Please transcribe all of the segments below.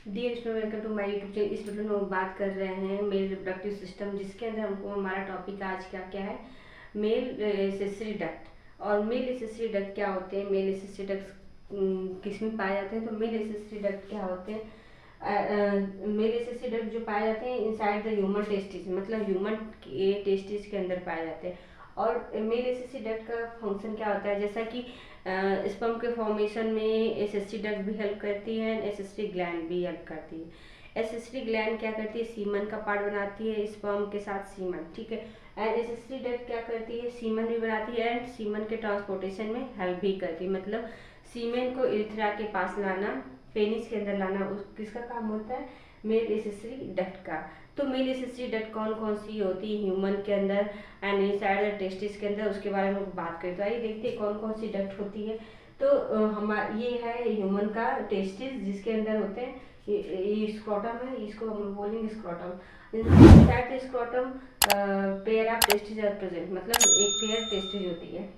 Dear student, welcome to my YouTube channel. इस video में हम बात कर रहे हैं मेल रिप्रोडक्टिव सिस्टम, जिसके अंदर हमको हमारा टॉपिक आज का क्या है, मेल एसेसरी डक्ट। और मेल एसेसरी डक्ट क्या होते हैं, मेल एसेसरी डक्ट किस में पाए जाते हैं? तो मेल एसेसरी डक्ट क्या होते हैं, मेल एसेसरी डक्ट जो पाए जाते हैं इनसाइड द ह्यूमन टेस्टिस, मतलब ह्यूमन के टेस्टिस के अंदर पाए जाते हैं। और मेल एसेसरी डक्ट का फंक्शन क्या होता है, जैसा कि स्पर्म के फॉर्मेशन में एसेसरी डक्ट भी हेल्प करती है, एसेसरी ग्लैंड भी हेल्प करती है। एसेसरी ग्लैंड क्या करती है, सीमन का पार्ट बनाती है स्पर्म के साथ सीमन, ठीक है। एंड एसेसरी डक्ट क्या करती है, सीमन भी बनाती है एंड सीमन के ट्रांसपोर्टेशन में हेल्प भी करती है, मतलब सीमेन को यूरेथ्रा के पास लाना, पेनिस के अंदर लाना, उस किसका काम होता है, मेल एसेसरी डक्ट का। तो मेल एसेसरी डक्ट कौन कौन सी होती है ह्यूमन के अंदर एंड इनसाइड द टेस्टिस के अंदर, उसके बारे में बात करें। तो आइए देखते हैं कौन कौन सी डक्ट होती है। तो हमारा ये है ह्यूमन का टेस्टिस, जिसके अंदर होते हैं ये स्क्रोटम है, इसको हम बोलेंगे scrotum. Inside the scrotum pair of testis are present, मतलब एक पेयर टेस्टिस होती है।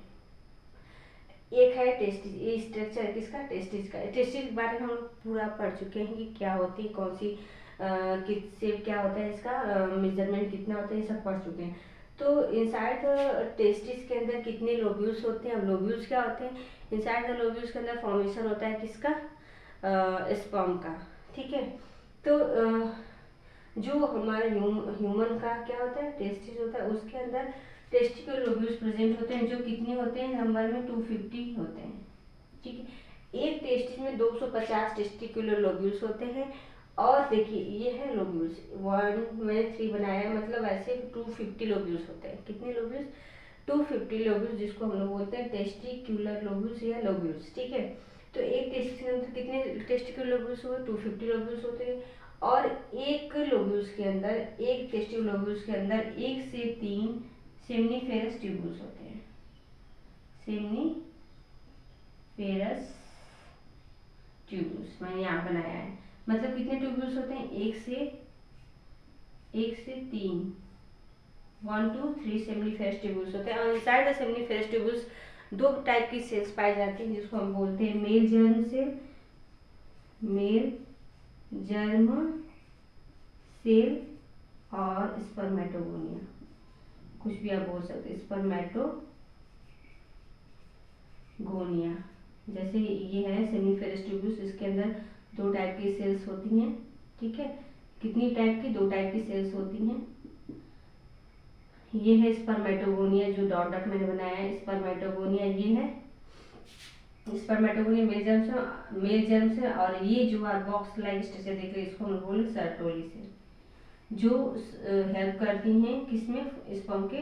एक है टेस्टिस, ये स्ट्रक्चर किसका, टेस्टिस का। टेस्टिस के बारे में हम पूरा पढ़ चुके हैं कि क्या होती है, कौन सी किस शेप क्या होता है, इसका मेजरमेंट कितना होता है, ये सब पढ़ चुके हैं। तो इनसाइड द टेस्टिस के अंदर कितने लोब्यूल्स होते हैं, अब लोब्यूल्स क्या होते हैं, इनसाइड द लोब्यूल्स के अंदर फॉर्मेशन होता है किसका, स्पर्म का, ठीक है। तो जो हमारे ह्यूमन का क्या होता है, टेस्टिस होता है, उसके अंदर टेस्टिकुलर लोब्यूल्स प्रेजेंट होते हैं, जो कितने होते हैं, नंबर में 250 होते हैं, ठीक है। एक टेस्टिस में 250 टेस्टिकुलर लोब्यूल्स होते हैं। और देखिए ये है लोब्यूल्स, 1 मैंने 3 बनाया है, मतलब ऐसे 250 लोब्यूल्स होते हैं। कितने लोब्यूल्स, 250 लोब्यूल्स, जिसको हम लोग बोलते हैं टेस्टिकुलर लोब्यूल्स या लोब्यूल्स, ठीक है। तो एक टेस्टिस के अंदर कितने टेस्टिकुलर लोब्यूल्स हुए, 250 लोब्यूल्स होते हैं। और एक लोब्यूल्स के अंदर, एक टेस्टिकुलर लोब्यूल्स के अंदर 1 से 3 सेमनीफेरस ट्यूब्यूल्स होते हैं। सेमनीफेरस ट्यूब्यूल्स मैंने यहाँ बनाया है, मतलब कितने ट्यूब्यूल्स होते हैं, 1 से 3, 1 to 3 सेमनीफेरस ट्यूब्यूल्स होते हैं। और इनसाइड द सेमनीफेरस ट्यूब्यूल्स दो टाइप की सेल्स पाई जाती हैं, जिसको हम बोलते हैं male germ cell, male germ cell और स्पर्मेटोगोनिया, कुछ भी आप बोल सकते हैं, स्पर्मेटोगोनिया। जैसे ये है सेमनीफेरस ट्यूब्यूल्स, इसके अंदर दो टाइप की सेल्स होती हैं, ठीक है। कितनी टाइप की, दो टाइप की सेल्स होती हैं। ये है स्पर्मेटोगोनिया, जो डॉट डॉट मैंने बनाया है, स्पर्मेटोगोनिया ये है। स्पर्मेटोगोनिया मेल जर्म से, और ये जो आप बॉक्स लाइक स्ट्रक्चर देख रहे हैं, इसको हम बोले सर्टोली से, जो हेल्प करती हैं किसमें, स्पर्म के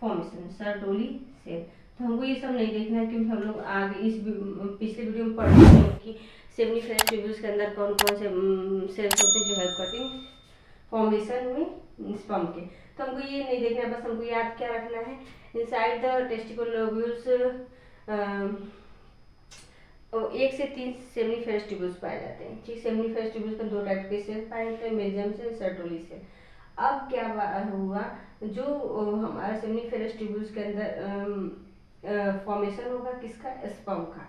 फॉर्मेशन, सर्टोली सेल। तो हमको ये सब नहीं देखना है, क्योंकि हम लोग आगे इस पिछले वीडियो में पढ़ चुके हैं कि सेमनीफेरस ट्यूब्यूल्स के अंदर कौन कौन से सेल्स होते हैं जो हेल्प करती हैं फॉर्मेशन में स्पर्म के। तो हमको ये नहीं देखना है, बस हमको याद क्या रखना है, इनसाइड द टेस्टिकुलर लोब्यूल्स 1 से 3 सेमनीफेरस ट्यूब्यूल्स पाए जाते हैं, ठीक। सेमनीफेरस ट्यूब्यूल्स में दो टाइप के सेल पाए जाते हैं, मेरियम से, सर्टोली से। अब क्या हुआ, जो हमारा सेमनीफेरस ट्यूब्यूल्स के अंदर फॉर्मेशन होगा किसका, स्पर्म का।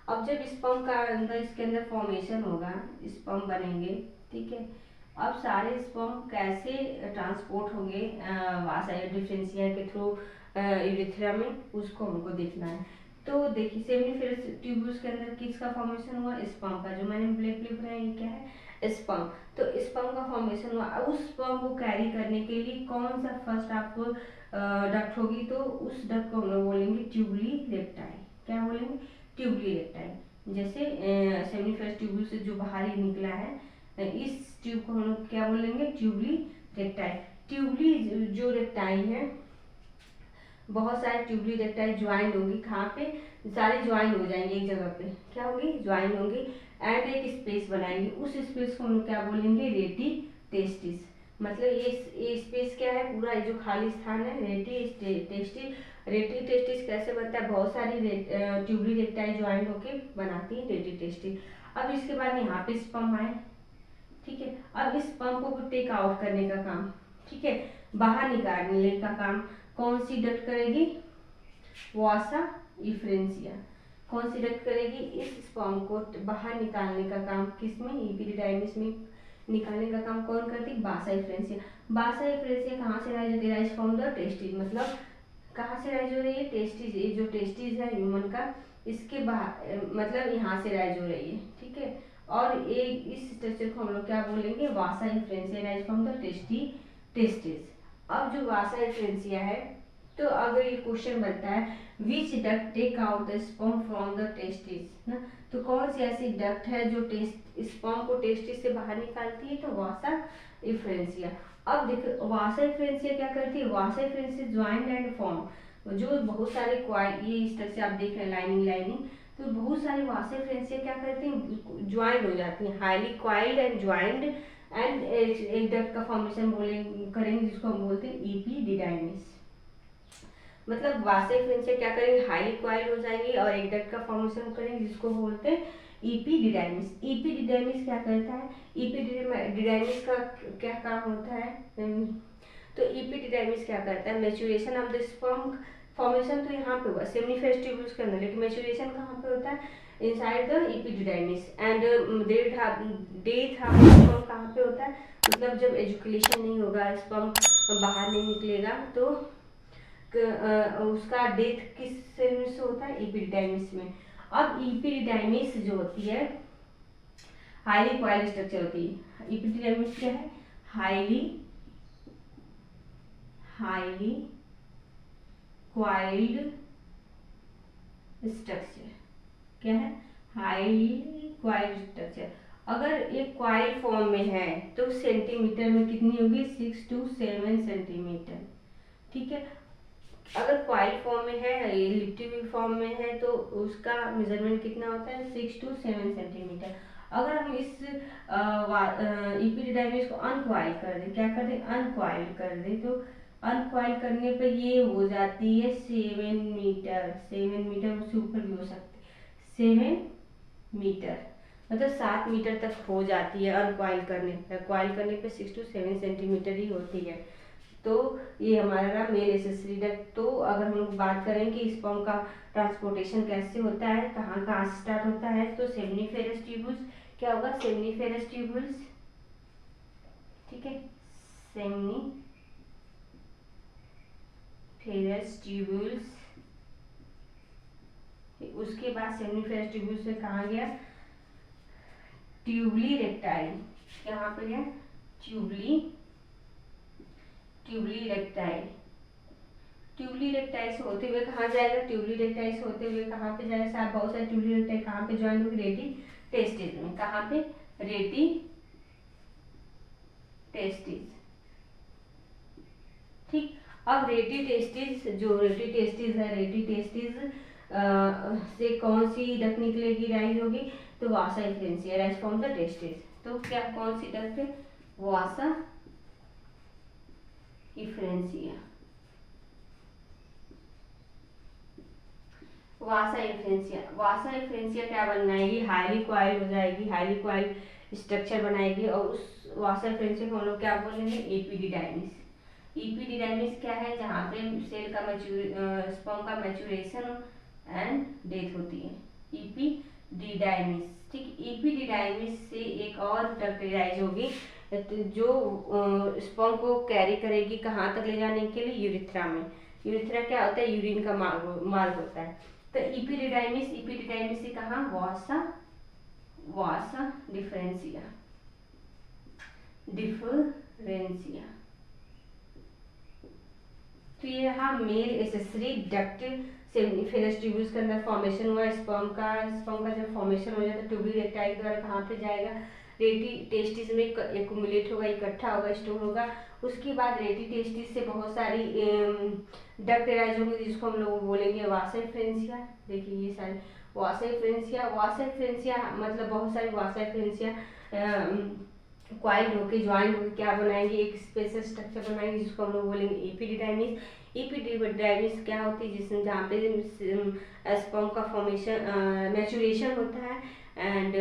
अब जब स्पर्म का अंदर, इसके अंदर फॉर्मेशन होगा, स्पर्म बनेंगे, ठीक है। अब सारे स्पर्म कैसे ट्रांसपोर्ट होंगे वासा डिफरेंशिया के थ्रू यूरेथ्रा में, उसको हमको देखना है। तो देखिए सेमनीफेरस ट्यूब्यूल्स के अंदर किसका फॉर्मेशन हुआ, स्पर्म का, जो मैंने ब्लैक ब्लैक बनाया ये क्या है, स्पर्म। तो स्पर्म का फॉर्मेशन हुआ, उस स्पर्म को कैरी करने के लिए कौन सा फर्स्ट आपको डक्ट होगी, तो उस डक्ट को हम लोग बोलेंगे ट्यूबुली रेक्टाई। क्या बोलेंगे, ट्यूबुली रेक्टाई। जैसे सेमनीफेरस ट्यूब्यूल से जो बाहर ही निकला है, इस ट्यूब को हम लोग क्या बोलेंगे, ट्यूबुली रेक्टाई। ट्यूबुली जो रेक्टाई है, बहुत सारे ट्यूबुली रेक्टाई ज्वाइन होंगी, कहाँ पे, सारे ज्वाइन हो जाएंगे एक जगह पे, क्या होगी, ज्वाइन होंगी एंड एक स्पेस बनाएंगे, उस स्पेस को हम लोग क्या बोलेंगे, रेटी टेस्टिस। मतलब ये स्पेस क्या है, पूरा जो खाली स्थान है, रेटी टेस्टिस। रेटी टेस्टिस कैसे बनता है, बहुत सारी ट्यूबुली रेक्टाई ज्वाइन होके बनाती है रेटी टेस्टिस। अब इसके बाद यहाँ पे स्पर्म आए, ठीक है। अब इस स्पर्म को टेक आउट करने का काम, ठीक है, बाहर निकालने का काम कौन सी डक्ट करेगी, वासा इफ्रेंसिया। कौन सी डक्ट करेगी, इस स्पर्म को बाहर निकालने का काम किसमें, एपिडिडाइमिस में निकालने का काम कौन करती है? बासा इफ्रेंसिया। बासा इफ्रेंसिया कहाँ से राइज होती है? राइज फ्रॉम द टेस्टिस, मतलब कहाँ से राइज हो रही है? टेस्टिस, ये जो टेस्टिस है ह्यूमन का, इसके बाहर, मतलब यहाँ से राइज हो रही है, ठीक है। और एक इस स्ट्रक्चर को हम लोग क्या बोलेंगे? Vasa efferentia rise from the testis. अब जो वासा इफ्रेंसिया है, तो अगर ये क्वेश्चन बनता है which duct take out the sperm from the testis ना, तो कौन सी ऐसी डक्ट है जो स्पर्म को टेस्टिस से बाहर निकालती है? तो वासा इफ्रेंसिया। अब देखो वासा इफ्रेंसिया क्या करती है? वासा इफ्रेंसिया ज्वाइंट एंड फॉर्म, जो बहुत सारे क्वाइल, ये इस तरह से आप देख रहे हैं लाइनिंग, तो बहुत सारी वासा इफ्रेंसिया क्या करती हैं? ज्वाइंट हो जाती हैं, highly coiled and joint, and एक डक्ट का फॉर्मेशन करेंगे जिसको हम बोलते हैं इपीडिडाइमिस। मतलब वासा इफ्रेंसिया क्या करेंगे? हाईली क्वाइल्ड हो जाएंगे और एक डक्ट का फॉर्मेशन करेंगे जिसको बोलते हैं इपीडिडाइमिस। इपीडिडाइमिस क्या करता है? इपीडिडाइमिस का क्या काम होता है? तो इपीडिडाइमिस क्या करता है? Maturation of the sperm formation तो यहाँ पे हुआ सेमिनिफेरस ट्यूब्यूल्स के अंदर, लेकिन मैच्योरेशन कहाँ पे होता है? Inside the epididymis. And death of sperm कहाँ पे होता है? मतलब जब एजुकेशन नहीं होगा, स्पर्म बाहर नहीं निकलेगा, तो उसका डेथ किस सेल में से होता है? इपीडिडाइमिस में। अब इपीडिडाइमिस जो होती है हाईली क्वाइल्ड स्ट्रक्चर होती है। इपीडिडाइमिस क्या है? Highly coiled structure. क्या है? Highly coiled structure. अगर एक क्वाइल फॉर्म में है तो सेंटीमीटर में कितनी होगी? 6 to 7 सेंटीमीटर, ठीक है। अगर क्वाइल फॉर्म में है, एलिप्टिक फॉर्म में है, तो उसका मेजरमेंट कितना होता है? 6 to 7 सेंटीमीटर। अगर हम इस इपीडिडाइमिस को अनक्वाइल कर दें, क्या कर दें? अनक्वाइल कर दें, तो अनक्वाइल करने पे ये हो जाती है 7 मीटर। 7 मीटर, उससे ऊपर भी हो सकती है। 7 मीटर मतलब 7 मीटर तक हो जाती है अनक्वाइल करने पर। क्वाइल करने पे 6 to 7 सेंटीमीटर ही होती है। तो ये हमारा मेल एसेसरी डक्ट। तो अगर हम लोग बात करें कि स्पर्म का ट्रांसपोर्टेशन कैसे होता है, कहाँ कहाँ से स्टार्ट होता है, तो सेमिनिफेरस ट्यूबुल्स, क्या होगा? सेमिनिफेरस ट्यूबुल्स, ठीक है, सेमिनिफेरस ट्यूबुल्स। उसके बाद सेमिनिफेरस ट्यूबुल्स से कहाँ गया? ट्यूबली रेक्टाइल। यहाँ पे गया ट्यूबली रेक्टाइल। ट्यूबली रेक्टाइल से होते हुए कहाँ जाएगा? ट्यूबली रेक्टाइल से होते हुए कहाँ पे जाएगा? साहब बहुत सारे ट्यूबली रेक्टाइल कहाँ पे ज्वाइन होगी? रेटी टेस्टिस में। कहाँ पे? रेटी टेस्टिस, ठीक। अब रेटी टेस्टिस, जो रेटी टेस्टिस है, रेटी टेस्टिस से कौन सी डक्ट निकलेगी, राइज होगी? तो vasa efferentia rise from the testis. तो क्या कौन सी डक्ट है? वासा इफ्रेंसिया। वासा इफ्रेंसिया क्या बनाएगी? हाईली क्वाइल हो जाएगी, हाईली क्वाइल स्ट्रक्चर बनाएगी, और उस वासा इफ्रेंसिया को हम लोग क्या बोलेंगे? एपीडिडाइमिस। इपीडिडाइमिस क्या है? जहाँ पे सेल का स्पर्म का मैच्योरेशन एंड डेथ होती है, इपीडिडाइमिस, ठीक। इपीडिडाइमिस से एक और डक्ट राइज होगी जो स्पर्म को कैरी करेगी कहाँ तक ले जाने के लिए? यूरिथ्रा में। यूरिथ्रा क्या होता है? यूरिन का मार्ग होता है। तो इपीडिडाइमिस से कहाँ? वासा डिफरेंसिया। तो ये रहा male accessory duct. Seminiferous tubules के अंदर फॉर्मेशन हुआ स्पर्म का जब फॉर्मेशन हो जाता है ट्यूबली रेक्टाइल द्वारा कहाँ पे जाएगा? रेटी टेस्टिस में एक्युमुलेट होगा, इकट्ठा होगा, स्टोर होगा। उसके बाद रेटी टेस्टिस से बहुत सारी डक्ट राइज होंगी जिसको हम लोग बोलेंगे वासा इफ्रेंसिया। देखिए ये सारे वासा इफ्रेंसिया मतलब बहुत सारी वासा इफ्रेंसिया क्वाइल्ड होके ज्वाइंट होके क्या बनाएंगे? एक स्पेशल स्ट्रक्चर बनाएंगे जिसको हम लोग बोलेंगे एपिडिडाइमिस। एपिडिडाइमिस क्या होती है? जिसमें जहाँ पे स्पर्म का फॉर्मेशन मैच्योरेशन होता है and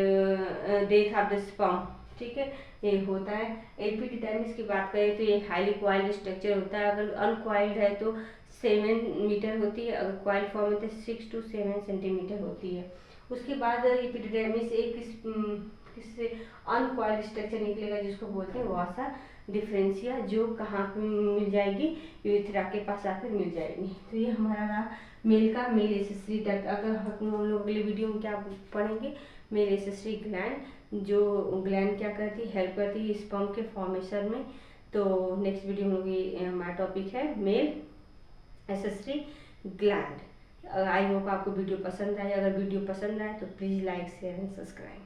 death of the sperm, ठीक है, ये होता है। एपिडिडाइमिस की बात करें तो ये हाईली क्वाइल्ड स्ट्रक्चर होता है। अगर अनक्वाइल्ड है तो 7 मीटर होती है, अगर क्वाइल्ड फॉर्म है तो 6 to 7 सेंटीमीटर होती है। उसके बाद एपिडिडाइमिस एक किससे अनकॉइल्ड स्ट्रक्चर निकलेगा जिसको बोलते हैं वासा डिफरेंशिया, जो कहाँ पे मिल जाएगी, यूरेथ्रा के पास आकर मिल जाएगी। तो ये हमारा रहा मेल का मेल एसेसरी डक्ट। अगर हम लोग अगले वीडियो में क्या पढ़ेंगे, मेल एसेसरी ग्लैंड, जो ग्लैंड क्या करती है, हेल्प करती है स्पर्म के फॉर्मेशन में। तो नेक्स्ट वीडियो में ये हमारा टॉपिक है male accessory gland. I hope आपको वीडियो पसंद आए। अगर वीडियो पसंद आए तो please like share and subscribe.